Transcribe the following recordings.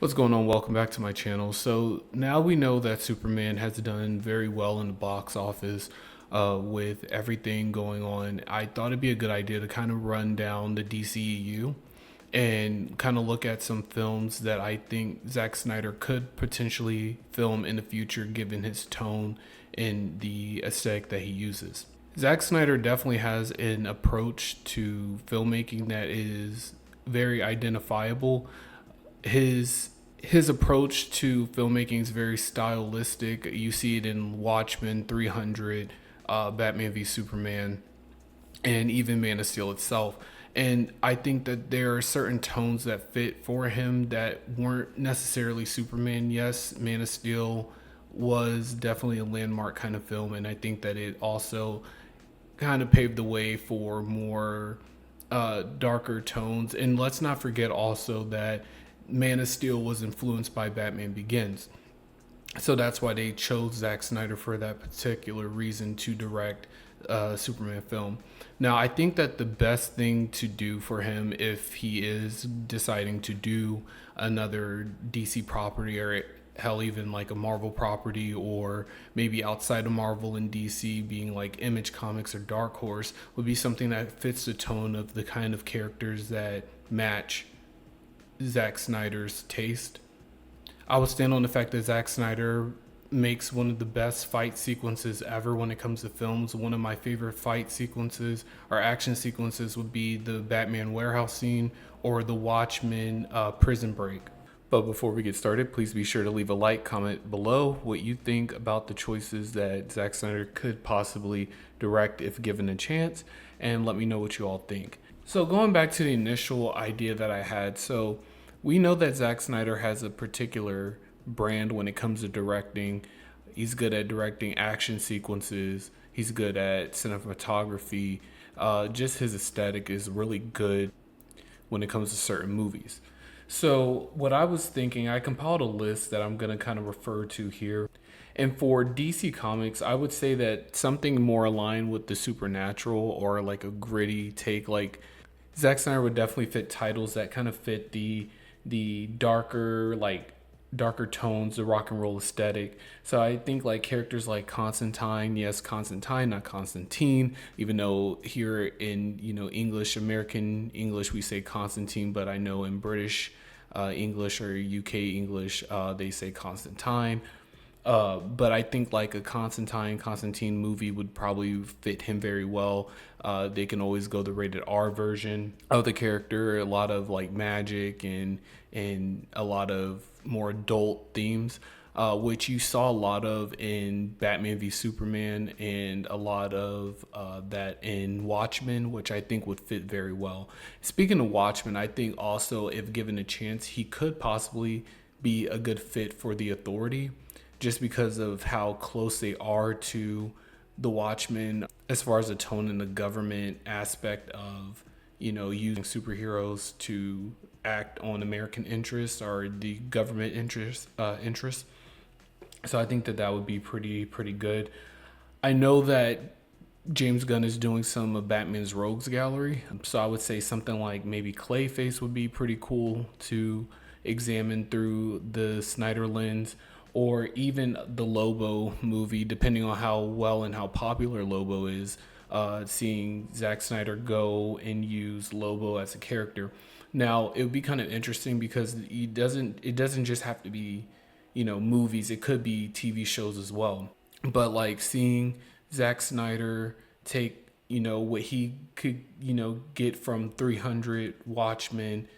What's going on? Welcome back to my channel. So now we know that Superman has done very well in the box office with everything going on. I thought it'd be a good idea to kind of run down the DCEU and kind of look at some films that I think Zack Snyder could potentially film in the future given his tone and the aesthetic that he uses. Zack Snyder definitely has an approach to filmmaking that is very identifiable. His approach to filmmaking is very stylistic. You see it in Watchmen, 300, Batman v Superman, and even Man of Steel itself. And I think that there are certain tones that fit for him that weren't necessarily Superman. Yes, Man of Steel was definitely a landmark kind of film, and I think that it also kind of paved the way for more darker tones. And let's not forget also that Man of Steel was influenced by Batman Begins. So that's why they chose Zack Snyder for that particular reason to direct a Superman film. Now, I think that the best thing to do for him, if he is deciding to do another DC property or hell, even like a Marvel property, or maybe outside of Marvel and DC being like Image Comics or Dark Horse, would be something that fits the tone of the kind of characters that match Zack Snyder's taste. I would stand on the fact that Zack Snyder makes one of the best fight sequences ever when it comes to films. One of my favorite fight sequences or action sequences would be the Batman warehouse scene or the Watchmen prison break. But before we get started, please be sure to leave a like, comment below what you think about the choices that Zack Snyder could possibly direct if given a chance, and let me know what you all think. So going back to the initial idea that I had, so we know that Zack Snyder has a particular brand when it comes to directing. He's good at directing action sequences. He's good at cinematography. Just his aesthetic is really good when it comes to certain movies. So what I was thinking, I compiled a list that I'm going to kind of refer to here. And for DC Comics, I would say that something more aligned with the supernatural or like a gritty take, like Zack Snyder would definitely fit titles that kind of fit the darker tones, the rock and roll aesthetic. So I think like characters like Constantine, yes, Constantine, not Constantine, even though here in English, American English, we say Constantine, but I know in British English or UK English, they say Constantine. But I think like a Constantine movie would probably fit him very well. They can always go the rated R version of the character. A lot of like magic and a lot of more adult themes, which you saw a lot of in Batman v Superman and a lot of that in Watchmen, which I think would fit very well. Speaking of Watchmen, I think also if given a chance, he could possibly be a good fit for the Authority, just because of how close they are to the Watchmen as far as the tone and the government aspect of, using superheroes to act on American interests or the government interests. So I think that that would be pretty good. I know that James Gunn is doing some of Batman's Rogues Gallery, so I would say something like maybe Clayface would be pretty cool to examine through the Snyder lens, or even the Lobo movie, depending on how well and how popular Lobo is. Seeing Zack Snyder go and use Lobo as a character. Now it would be kind of interesting because it doesn't just have to be movies. It could be TV shows as well. But like seeing Zack Snyder take what he could get from 300, Watchmen,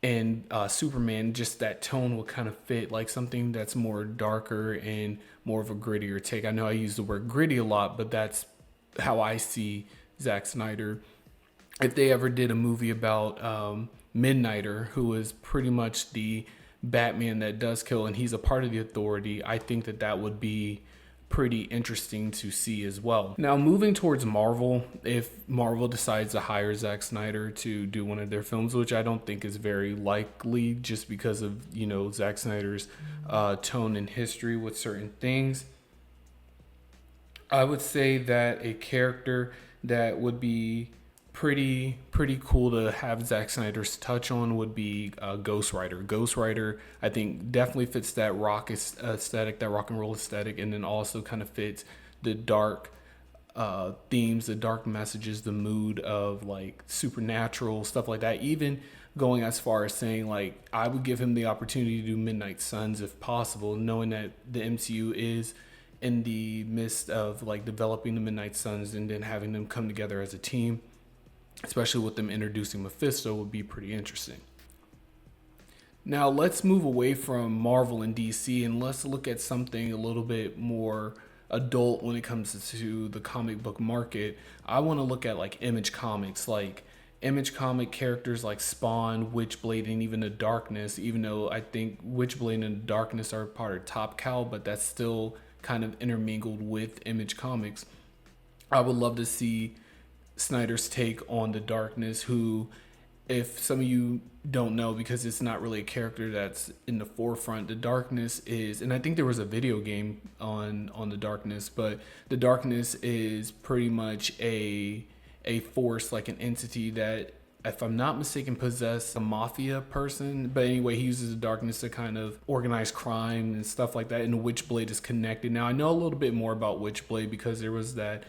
and Superman, just that tone will kind of fit like something that's more darker and more of a grittier take. I know I use the word gritty a lot, but that's how I see Zack Snyder. If they ever did a movie about Midnighter, who is pretty much the Batman that does kill, and he's a part of the Authority, I think that that would be pretty interesting to see as well. Now, moving towards Marvel, if Marvel decides to hire Zack Snyder to do one of their films, which I don't think is very likely just because of, Zack Snyder's tone and history with certain things, I would say that a character that would be pretty cool to have Zack Snyder's touch on would be Ghost Rider. Ghost Rider, I think, definitely fits that aesthetic, that rock and roll aesthetic, and then also kind of fits the dark themes, the dark messages, the mood of like supernatural stuff like that. Even going as far as saying like I would give him the opportunity to do Midnight Suns if possible, knowing that the MCU is in the midst of like developing the Midnight Suns and then having them come together as a team, especially with them introducing Mephisto, would be pretty interesting. Now let's move away from Marvel and DC and let's look at something a little bit more adult when it comes to the comic book market. I want to look at like Image Comics, like Image comic characters like Spawn, Witchblade, and even the Darkness, even though I think Witchblade and the Darkness are part of Top Cow, but that's still kind of intermingled with Image Comics. I would love to see Snyder's take on the Darkness, who, if some of you don't know, because it's not really a character that's in the forefront, the Darkness is, and I think there was a video game on the Darkness, but the Darkness is pretty much a force, like an entity that, if I'm not mistaken, possess a mafia person. But anyway, he uses the Darkness to kind of organize crime and stuff like that, and Witchblade is connected. Now I know a little bit more about Witchblade because there was that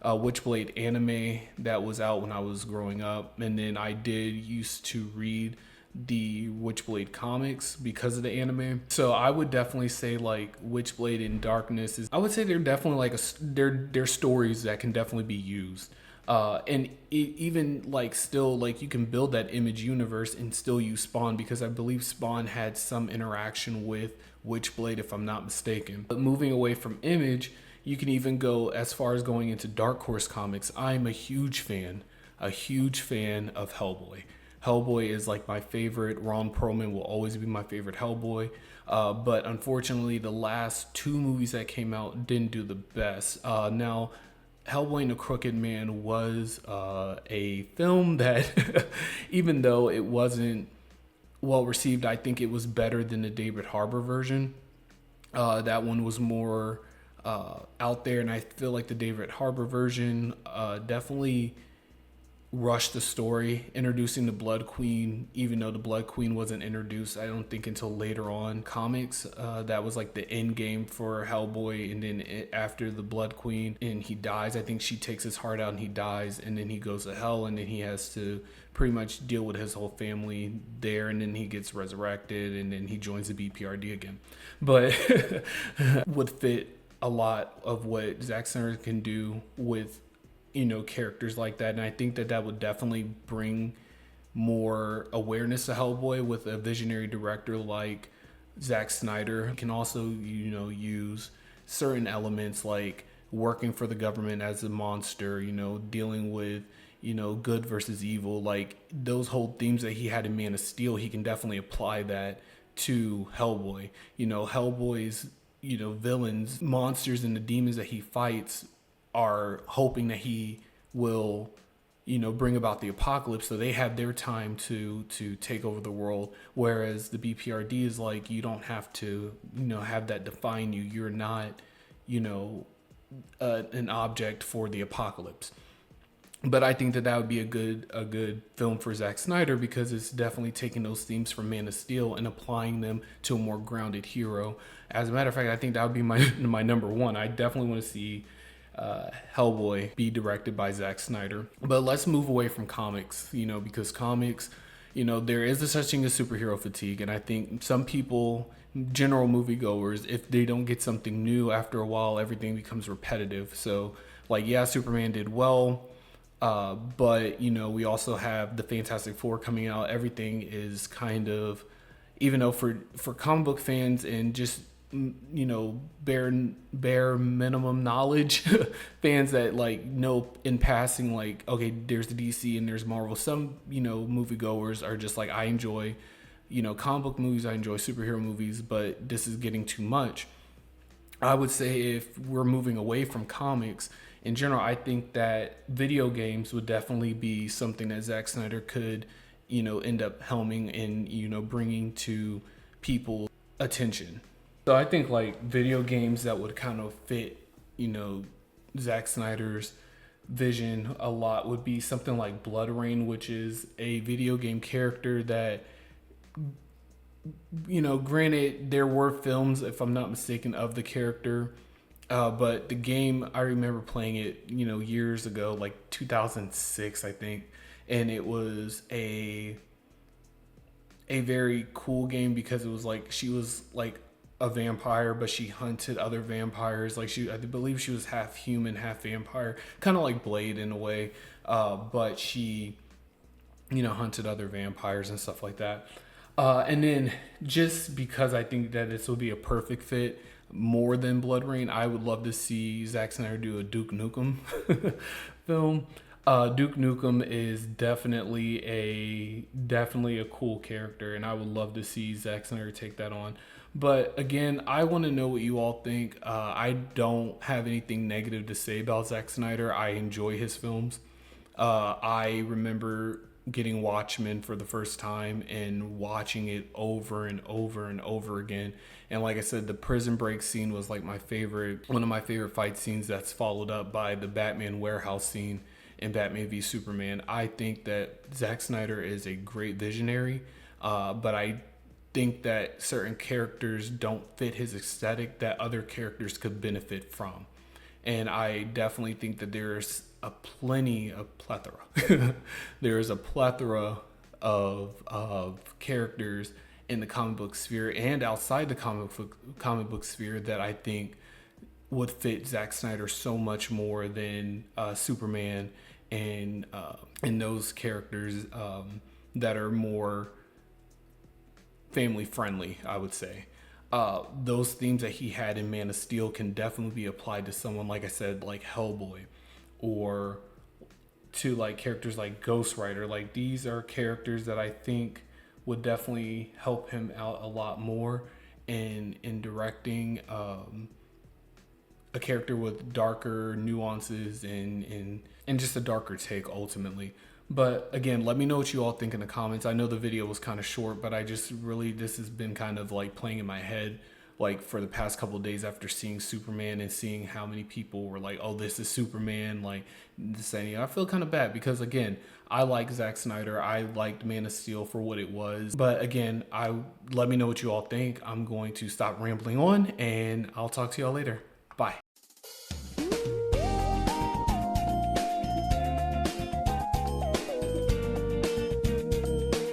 Witchblade anime that was out when I was growing up, and then I did used to read the Witchblade comics because of the anime. So I would definitely say like Witchblade and Darkness is, I would say they're definitely like they're stories that can definitely be used. And even like still like you can build that Image universe and still use Spawn, because I believe Spawn had some interaction with Witchblade if I'm not mistaken. But moving away from Image, you can even go as far as going into Dark Horse Comics. I'm a huge fan of Hellboy. Hellboy is like my favorite. Ron Perlman will always be my favorite Hellboy. But unfortunately, the last two movies that came out didn't do the best. Now, Hellboy and the Crooked Man was a film that, even though it wasn't well received, I think it was better than the David Harbour version. That one was more out there, and I feel like the David Harbour version definitely rushed the story, introducing the Blood Queen, even though the Blood Queen wasn't introduced, I don't think, until later on comics. That was like the end game for Hellboy, and then after the Blood Queen and he dies, I think she takes his heart out and he dies, and then he goes to hell, and then he has to pretty much deal with his whole family there, and then he gets resurrected, and then he joins the BPRD again. But would fit a lot of what Zack Snyder can do with characters like that, and I think that would definitely bring more awareness to Hellboy with a visionary director like Zack Snyder. He can also use certain elements like working for the government as a monster, dealing with good versus evil, like those whole themes that he had in Man of Steel. He can definitely apply that to Hellboy. Hellboy's villains, monsters, and the demons that he fights are hoping that he will, bring about the apocalypse, so they have their time to take over the world. Whereas the BPRD is like, you don't have to, have that define you. You're not, an object for the apocalypse. But I think that would be a good film for Zack Snyder, because it's definitely taking those themes from Man of Steel and applying them to a more grounded hero. As a matter of fact, I think that would be my number one. I definitely want to see Hellboy be directed by Zack Snyder. But let's move away from comics, because comics, there is a such thing as superhero fatigue. And I think some people, general moviegoers, if they don't get something new after a while, everything becomes repetitive. So like, yeah, Superman did well. But we also have the Fantastic Four coming out. Everything is kind of, even though for comic book fans and just bare minimum knowledge fans that like know in passing, like, okay, there's the DC and there's Marvel. Some moviegoers are just like, I enjoy comic book movies, I enjoy superhero movies, but this is getting too much. I would say if we're moving away from comics in general, I think that video games would definitely be something that Zack Snyder could, end up helming and, bringing to people attention. So I think like video games that would kind of fit, Zack Snyder's Vision a lot would be something like Blood Rain, which is a video game character that, granted, there were films, if I'm not mistaken, of the character. But the game, I remember playing it, years ago, like 2006, I think. And it was a very cool game because it was like she was like a vampire, but she hunted other vampires. Like I believe she was half human, half vampire, kind of like Blade in a way. But she, hunted other vampires and stuff like that. And then just because I think that this would be a perfect fit more than Blood Rain, I would love to see Zack Snyder do a Duke Nukem film. Duke Nukem is definitely a cool character, and I would love to see Zack Snyder take that on. But again, I want to know what you all think. I don't have anything negative to say about Zack Snyder. I enjoy his films. I remember getting Watchmen for the first time and watching it over and over and over again. And like I said, the prison break scene was like one of my favorite fight scenes, that's followed up by the Batman warehouse scene in Batman v Superman. I think that Zack Snyder is a great visionary, but I think that certain characters don't fit his aesthetic that other characters could benefit from. And I definitely think that there's a plethora. There's a plethora of characters in the comic book sphere and outside the comic book sphere that I think would fit Zack Snyder so much more than Superman and those characters that are more family friendly, I would say. Those themes that he had in Man of Steel can definitely be applied to someone, like I said, like Hellboy, or to like characters like Ghost Rider. Like, these are characters that I think would definitely help him out a lot more in directing a character with darker nuances and just a darker take ultimately. But again, let me know what you all think in the comments. I know the video was kind of short, but this has been kind of like playing in my head like for the past couple of days after seeing Superman and seeing how many people were like, oh, this is Superman, like this and I feel kind of bad because again, I like Zack Snyder. I liked Man of Steel for what it was. But again, let me know what you all think. I'm going to stop rambling on and I'll talk to y'all later.